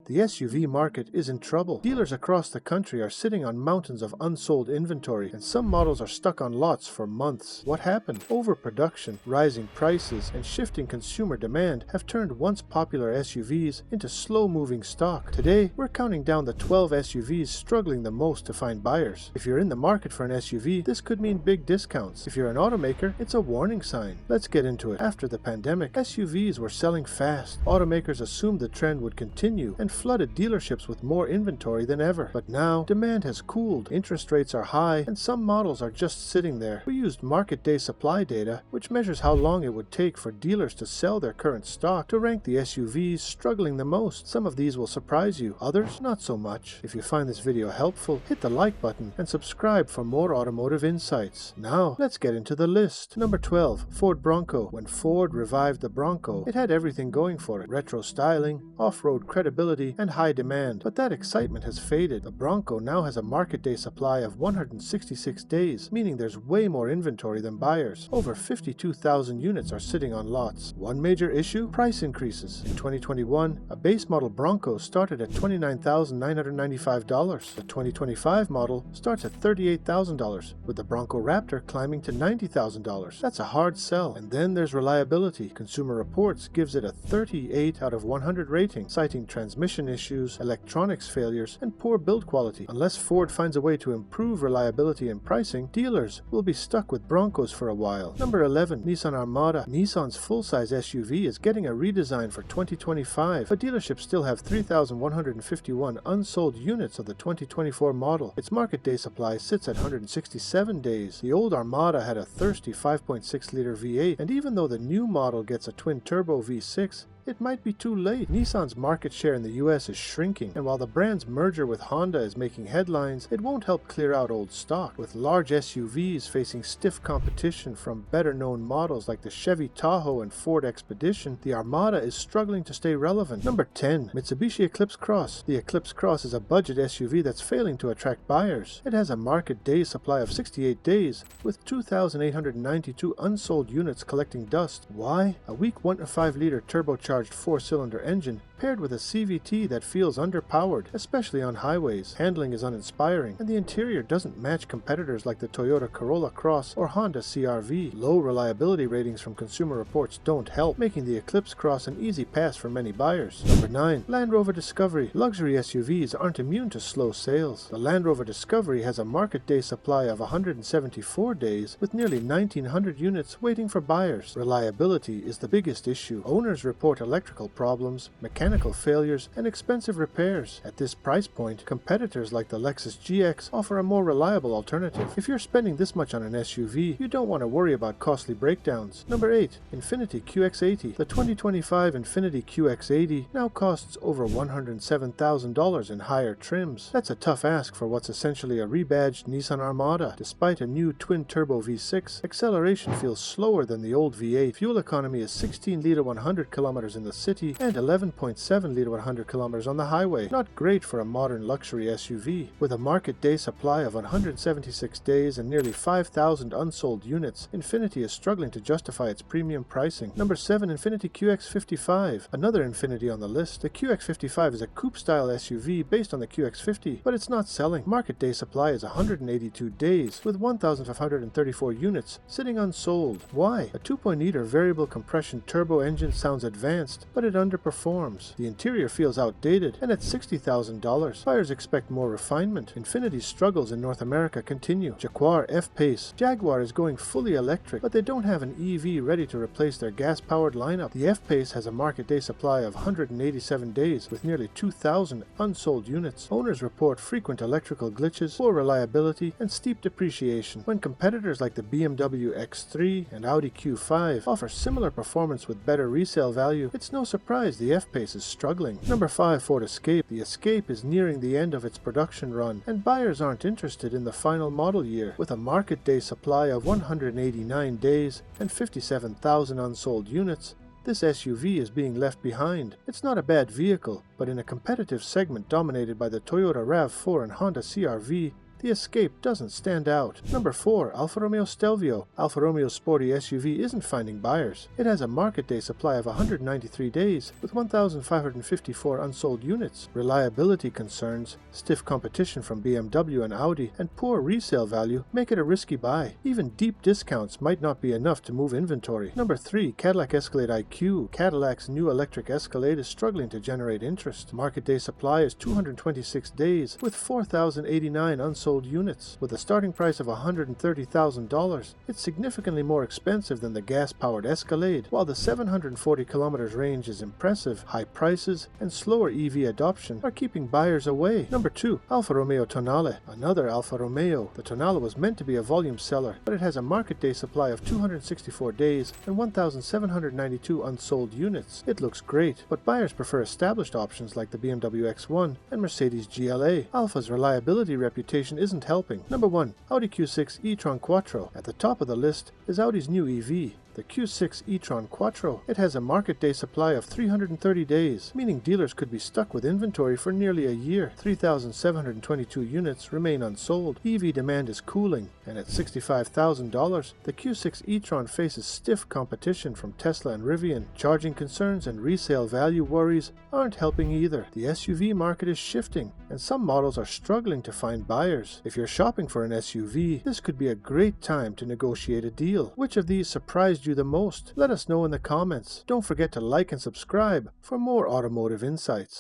the SUV market is in trouble. Dealers across the country are sitting on mountains of unsold inventory, and some models are stuck on lots for months. What happened? Overproduction, rising prices, and shifting consumer demand have turned once popular SUVs into slow-moving stock. Today, we're counting down the 12 SUVs struggling the most to find buyers. If you're in the market for an SUV, this could mean big discounts. If you're an automaker, it's a warning sign. Let's get into it. After the pandemic, SUVs were selling fast. Automakers assumed the trend would continue and flooded dealerships with more inventory than ever. But now, demand has cooled, interest rates are high, and some models are just sitting there. We used market day supply data, which measures how long it would take for dealers to sell their current stock, to rank the SUVs struggling the most. Some of these will surprise you, others not so much. If you find this video helpful, hit the like button and subscribe for more automotive insights. Now, let's get into the list. Number 12, Ford Bronco. When Ford revived the Bronco, it had everything going for it: retro styling, off-road credibility, and high demand. But that excitement has faded. The Bronco now has a market day supply of 166 days, meaning there's way more inventory than buyers. Over 52,000 units are sitting on lots. One major issue? Price increases. In 2021, a base model Bronco started at $29,995. The 2025 model starts at $38,000, with the Bronco Raptor climbing to $90,000. That's a hard sell. And then there's reliability. Consumer Reports gives it a 38 out of 100 rating, citing transmission issues, electronics failures, and poor build quality. Unless Ford finds a way to improve reliability and pricing, dealers will be stuck with Broncos for a while. Number 11, Nissan Armada. Nissan's full-size SUV is getting a redesign for 2025, but dealerships still have 3,151 unsold units of the 2024 model. Its market day supply sits at 167 days. The old Armada had a thirsty 5.6-liter V8, and even though the new model gets a twin-turbo V6, it might be too late. Nissan's market share in the US is shrinking, and while the brand's merger with Honda is making headlines, it won't help clear out old stock. With large SUVs facing stiff competition from better-known models like the Chevy Tahoe and Ford Expedition, the Armada is struggling to stay relevant. Number 10, Mitsubishi Eclipse Cross. The Eclipse Cross is a budget SUV that's failing to attract buyers. It has a market day supply of 68 days, with 2,892 unsold units collecting dust. Why? A weak 1.5-liter turbocharged 4-cylinder engine paired with a CVT that feels underpowered, especially on highways. Handling is uninspiring, and the interior doesn't match competitors like the Toyota Corolla Cross or Honda CR-V. Low reliability ratings from Consumer Reports don't help, making the Eclipse Cross an easy pass for many buyers. Number 9, Land Rover Discovery. Luxury SUVs aren't immune to slow sales. The Land Rover Discovery has a market day supply of 174 days, with nearly 1,900 units waiting for buyers. Reliability is the biggest issue. Owners report electrical problems, mechanical failures, and expensive repairs. At this price point, competitors like the Lexus GX offer a more reliable alternative. If you're spending this much on an SUV, you don't want to worry about costly breakdowns. Number 8, Infiniti QX80. The 2025 Infiniti QX80 now costs over $107,000 in higher trims. That's a tough ask for what's essentially a rebadged Nissan Armada. Despite a new twin-turbo V6, acceleration feels slower than the old V8. Fuel economy is 16-liter 100 kilometers in the city and 11.7-liter 100 kilometers on the highway. Not great for a modern luxury SUV. With a market day supply of 176 days and nearly 5,000 unsold units, Infiniti is struggling to justify its premium pricing. Number 7, Infiniti QX55. Another Infiniti on the list. The QX55 is a coupe-style SUV based on the QX50, but it's not selling. Market day supply is 182 days, with 1,534 units sitting unsold. Why? A 2.0-liter variable compression turbo engine sounds advanced, but it underperforms. The interior feels outdated, and at $60,000, buyers expect more refinement. Infiniti's struggles in North America continue. Jaguar F-Pace. Jaguar is going fully electric, but they don't have an EV ready to replace their gas-powered lineup. The F-Pace has a market day supply of 187 days, with nearly 2,000 unsold units. Owners report frequent electrical glitches, poor reliability, and steep depreciation. When competitors like the BMW X3 and Audi Q5 offer similar performance with better resale value, it's no surprise the F-Pace is struggling. Number 5, Ford Escape. The Escape is nearing the end of its production run, and buyers aren't interested in the final model year. With a market day supply of 189 days and 57,000 unsold units, this SUV is being left behind. It's not a bad vehicle, but in a competitive segment dominated by the Toyota RAV4 and Honda CR-V, the Escape doesn't stand out. Number 4. Alfa Romeo Stelvio. Alfa Romeo's sporty SUV isn't finding buyers. It has a market day supply of 193 days, with 1,554 unsold units. Reliability concerns, stiff competition from BMW and Audi, and poor resale value make it a risky buy. Even deep discounts might not be enough to move inventory. Number 3. Cadillac Escalade IQ. Cadillac's new electric Escalade is struggling to generate interest. Market day supply is 226 days, with 4,089 unsold units. With a starting price of $130,000, it's significantly more expensive than the gas-powered Escalade. While the 740 kilometers range is impressive, high prices and slower EV adoption are keeping buyers away. Number 2. Alfa Romeo Tonale. Another Alfa Romeo. The Tonale was meant to be a volume seller, but it has a market day supply of 264 days and 1,792 unsold units. It looks great, but buyers prefer established options like the BMW X1 and Mercedes GLA. Alfa's reliability reputation isn't helping. Number 1. Audi Q6 e-tron Quattro. At the top of the list is Audi's new EV, the Q6 e-tron Quattro. It has a market day supply of 330 days, meaning dealers could be stuck with inventory for nearly a year. 3,722 units remain unsold. EV demand is cooling, and at $65,000, the Q6 e-tron faces stiff competition from Tesla and Rivian. Charging concerns and resale value worries aren't helping either. The SUV market is shifting, and some models are struggling to find buyers. If you're shopping for an SUV, this could be a great time to negotiate a deal. Which of these surprised you the most? Let us know in the comments. Don't forget to like and subscribe for more automotive insights.